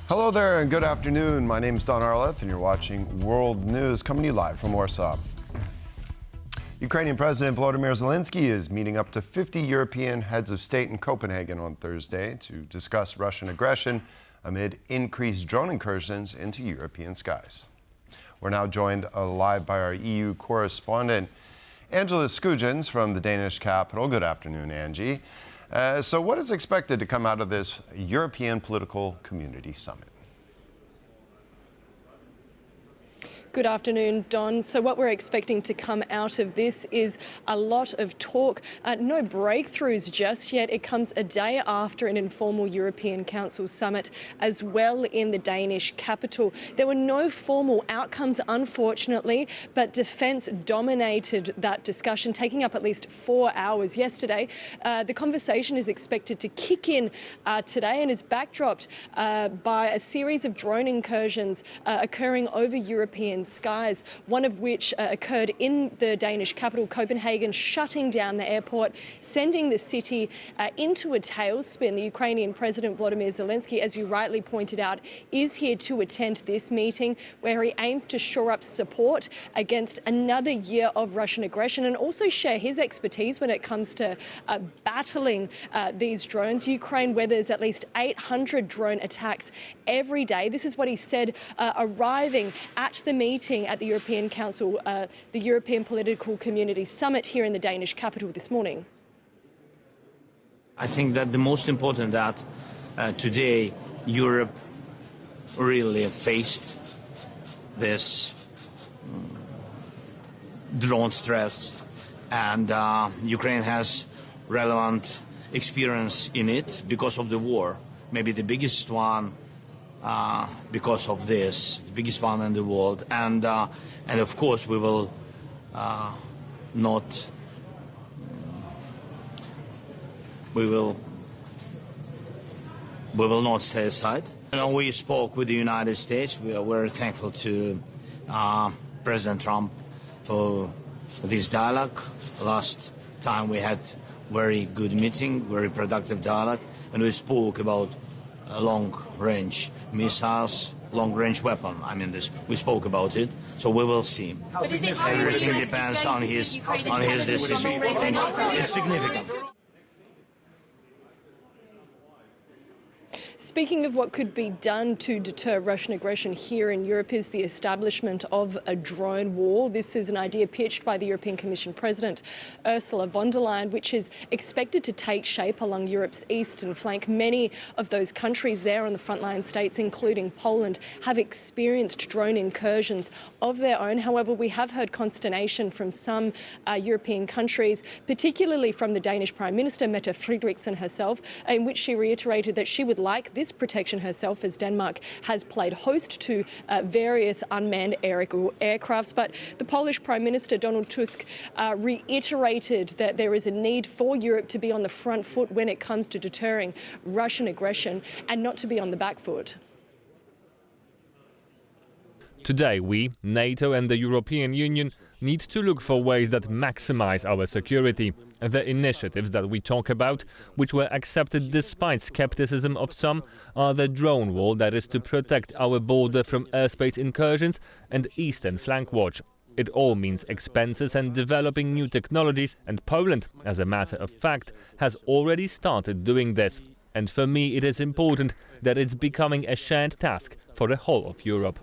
Hello there and good afternoon. My name is Don Arleth and you're watching World News coming to you live from Warsaw. Ukrainian President Volodymyr Zelenskyy is meeting up to 50 European heads of state in Copenhagen on Thursday to discuss Russian aggression amid increased drone incursions into European skies. We're now joined live by our EU correspondent, Angela Skujins from the Danish capital. Good afternoon, Angie. So what is expected to come out of this European Political Community Summit? Good afternoon, Don. So what we're expecting to come out of this is a lot of talk. No breakthroughs just yet. It comes a day after an informal European Council summit as well in the Danish capital. There were no formal outcomes, unfortunately, but defence dominated that discussion, taking up at least 4 hours yesterday. The conversation is expected to kick in today and is backdropped by a series of drone incursions occurring over European skies, one of which occurred in the Danish capital, Copenhagen, shutting down the airport, sending the city into a tailspin. The Ukrainian President Volodymyr Zelenskyy, as you rightly pointed out, is here to attend this meeting where he aims to shore up support against another year of Russian aggression and also share his expertise when it comes to battling these drones. Ukraine weathers at least 800 drone attacks every day. This is what he said arriving at the meeting at the European Council, the European Political Community Summit here in the Danish capital this morning. I think that the most important that today Europe really faced this drone threats, and Ukraine has relevant experience in it because of the war. Maybe the biggest one because of this, the biggest one in the world, and of course we will not stay aside. We spoke with the United States. We are very thankful to President Trump for this dialogue. Last time we had very good meeting, very productive dialogue, and we spoke about long-range missiles, long-range weapon. I mean, we spoke about it, so we will see. Everything depends on his decision. It's significant. Speaking of what could be done to deter Russian aggression here in Europe is the establishment of a drone wall. This is an idea pitched by the European Commission President Ursula von der Leyen, which is expected to take shape along Europe's eastern flank. Many of those countries there on the frontline states, including Poland, have experienced drone incursions of their own. However, we have heard consternation from some European countries, particularly from the Danish Prime Minister, Mette Frederiksen herself, in which she reiterated that she would like this protection herself, as Denmark has played host to various unmanned aircrafts. But the Polish Prime Minister, Donald Tusk, reiterated that there is a need for Europe to be on the front foot when it comes to deterring Russian aggression and not to be on the back foot. Today, we, NATO and the European Union, need to look for ways that maximize our security. The initiatives that we talk about, which were accepted despite skepticism of some, are the drone wall that is to protect our border from airspace incursions and eastern flank watch. It all means expenses and developing new technologies, and Poland, as a matter of fact, has already started doing this. And for me, it is important that it's becoming a shared task for the whole of Europe.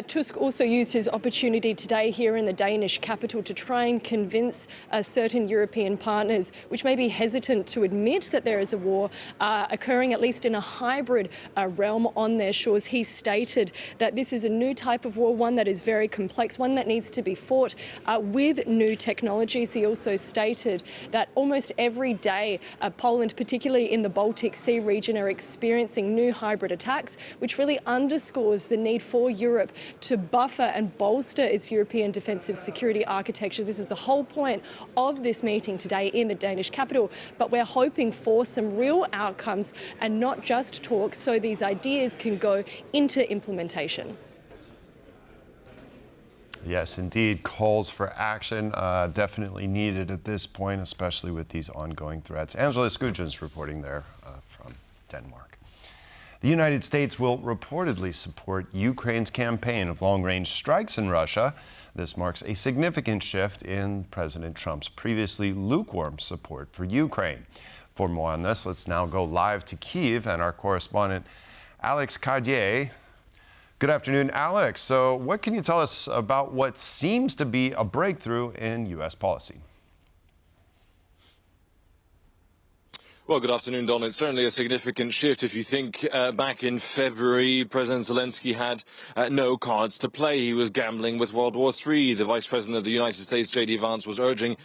Tusk also used his opportunity today here in the Danish capital to try and convince certain European partners, which may be hesitant to admit that there is a war occurring, at least in a hybrid realm on their shores. He stated that this is a new type of war, one that is very complex, one that needs to be fought with new technologies. He also stated that almost every day Poland, particularly in the Baltic Sea region, are experiencing new hybrid attacks, which really underscores the need for Europe to buffer and bolster its European defensive security architecture. This is the whole point of this meeting today in the Danish capital. But we're hoping for some real outcomes and not just talk, so these ideas can go into implementation. Yes, indeed. Calls for action definitely needed at this point, especially with these ongoing threats. Angela Skujins reporting there from Denmark. The United States will reportedly support Ukraine's campaign of long-range strikes in Russia. This marks a significant shift in President Trump's previously lukewarm support for Ukraine. For more on this, let's now go live to Kyiv and our correspondent Alex Cardier. Good afternoon, Alex. So what can you tell us about what seems to be a breakthrough in U.S. policy? Well, good afternoon, Don. It's certainly a significant shift. If you think back in February, President Zelenskyy had no cards to play. He was gambling with World War III. The Vice President of the United States, J.D. Vance, was urging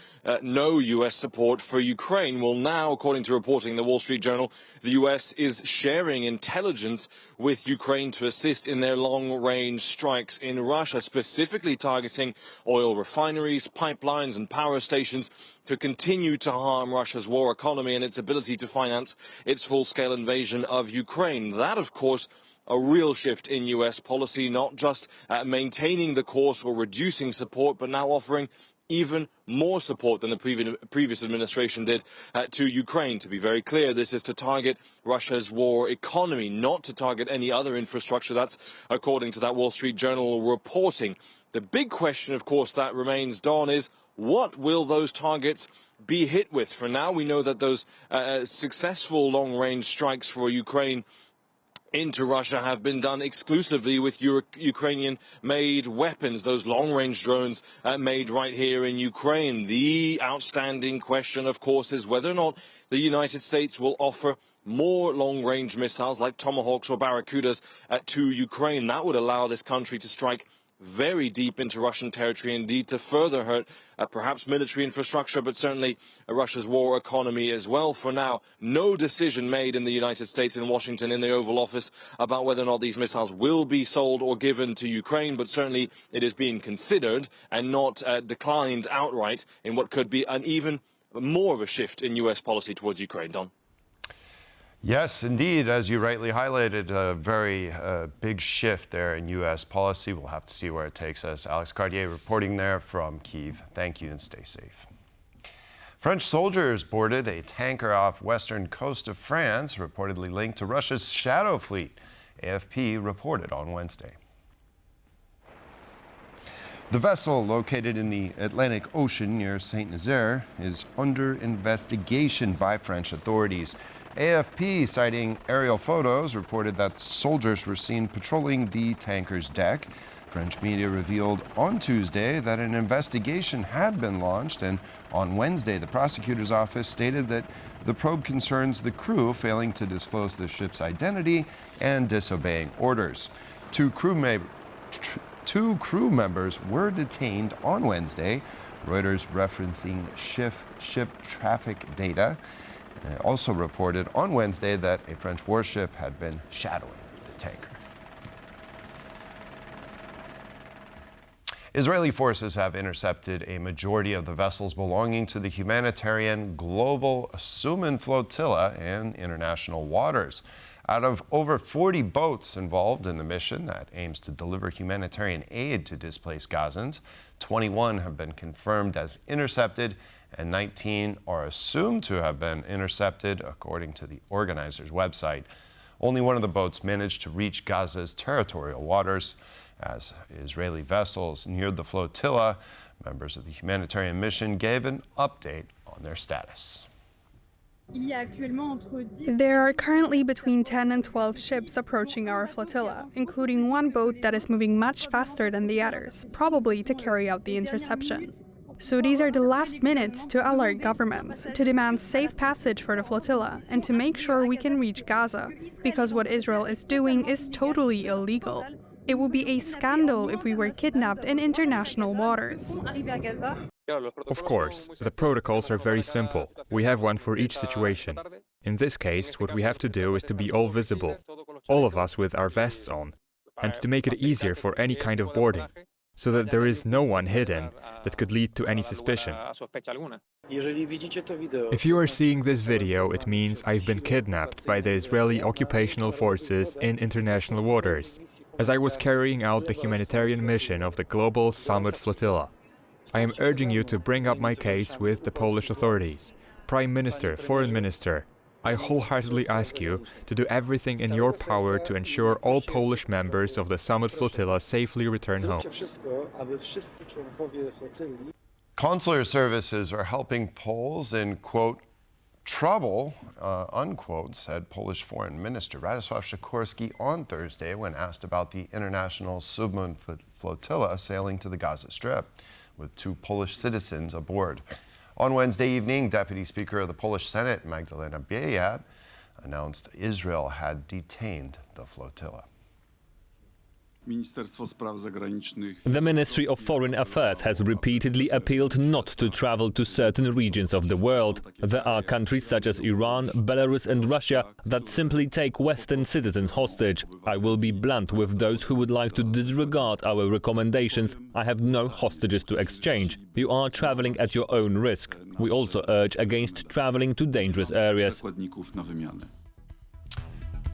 no U.S. support for Ukraine. Well, now, according to reporting in the Wall Street Journal, the U.S. is sharing intelligence with Ukraine to assist in their long-range strikes in Russia, specifically targeting oil refineries, pipelines and power stations to continue to harm Russia's war economy and its ability to finance its full-scale invasion of Ukraine. That, of course, a real shift in U.S. policy, not just maintaining the course or reducing support, but now offering even more support than the previous administration did to Ukraine. To be very clear, this is to target Russia's war economy, not to target any other infrastructure. That's according to that Wall Street Journal reporting. The big question, of course, that remains, Don, is what will those targets be hit with? For now, we know that those successful long-range strikes for Ukraine into Russia have been done exclusively with Ukrainian-made weapons, those long-range drones made right here in Ukraine. The outstanding question, of course, is whether or not the United States will offer more long-range missiles like Tomahawks or Barracudas to Ukraine. That would allow this country to strike very deep into Russian territory, indeed to further hurt perhaps military infrastructure, but certainly Russia's war economy as well. For now, no decision made in the United States, in Washington, in the Oval Office, about whether or not these missiles will be sold or given to Ukraine, but certainly it is being considered and not declined outright in what could be an even more of a shift in U.S. policy towards Ukraine. Don? Yes, indeed. As you rightly highlighted, a very big shift there in U.S. policy. We'll have to see where it takes us. Alex Cardier reporting there from Kyiv. Thank you and stay safe. French soldiers boarded a tanker off western coast of France, reportedly linked to Russia's shadow fleet, AFP reported on Wednesday. The vessel, located in the Atlantic Ocean near Saint-Nazaire, is under investigation by French authorities. AFP, citing aerial photos, reported that soldiers were seen patrolling the tanker's deck. French media revealed on Tuesday that an investigation had been launched, and on Wednesday, the prosecutor's office stated that the probe concerns the crew failing to disclose the ship's identity and disobeying orders. Two crew members were detained on Wednesday, Reuters referencing ship traffic data. It also reported on Wednesday that a French warship had been shadowing the tanker. Israeli forces have intercepted a majority of the vessels belonging to the humanitarian Global Suman Flotilla in international waters. Out of over 40 boats involved in the mission that aims to deliver humanitarian aid to displaced Gazans, 21 have been confirmed as intercepted and 19 are assumed to have been intercepted, according to the organizer's website. Only one of the boats managed to reach Gaza's territorial waters. As Israeli vessels neared the flotilla, members of the humanitarian mission gave an update on their status. There are currently between 10 and 12 ships approaching our flotilla, including one boat that is moving much faster than the others, probably to carry out the interception. So these are the last minutes to alert governments, to demand safe passage for the flotilla, and to make sure we can reach Gaza, because what Israel is doing is totally illegal. It would be a scandal if we were kidnapped in international waters. Of course, the protocols are very simple. We have one for each situation. In this case, what we have to do is to be all visible, all of us with our vests on, and to make it easier for any kind of boarding, so that there is no one hidden that could lead to any suspicion. If you are seeing this video, it means I've been kidnapped by the Israeli occupational forces in international waters, as I was carrying out the humanitarian mission of the Global Summit Flotilla. I am urging you to bring up my case with the Polish authorities, Prime Minister, Foreign Minister, I wholeheartedly ask you to do everything in your power to ensure all Polish members of the summit flotilla safely return home. Consular services are helping Poles in, quote, trouble, unquote, said Polish Foreign Minister Radosław Sikorski on Thursday when asked about the international submarine flotilla sailing to the Gaza Strip with 2 Polish citizens aboard. On Wednesday evening, Deputy Speaker of the Polish Senate, Magdalena Biejat, announced Israel had detained the flotilla. The Ministry of Foreign Affairs has repeatedly appealed not to travel to certain regions of the world. There are countries such as Iran, Belarus and Russia that simply take Western citizens hostage. I will be blunt with those who would like to disregard our recommendations. I have no hostages to exchange. You are traveling at your own risk. We also urge against traveling to dangerous areas.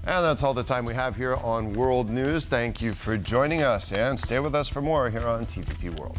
And that's all the time we have here on World News. Thank you for joining us, and stay with us for more here on TVP World.